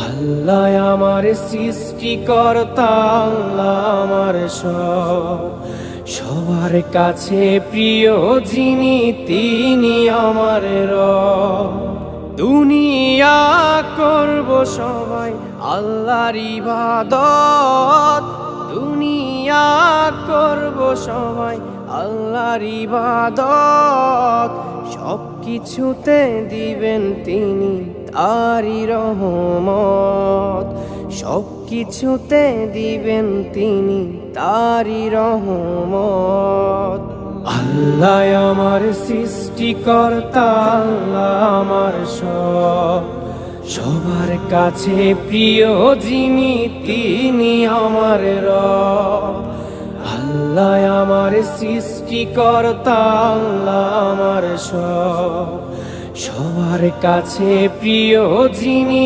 আল্লাহ আমার সৃষ্টিকর্তা, আল্লাহ আমার সব, সবার কাছে প্রিয় যিনি তিনি আমার রব। দুনিয়া করব সবাই আল্লাহর ইবাদত, দুনিয়া করব সবাই আল্লাহর ইবাদত, সব কিছুতে দিবেন তিনি তারই রহমত, সব কিছুতে দিবেন তিনি তারই রহমত। আল্লাহ আমার সৃষ্টিকর্তা, আল্লাহ আমার সব, সবার কাছে প্রিয় যিনি তিনি আমার রব। আল্লাহ আমার সৃষ্টিকর্তা, আল্লাহ আমার সব, সবার কাছে প্রিয় যিনি।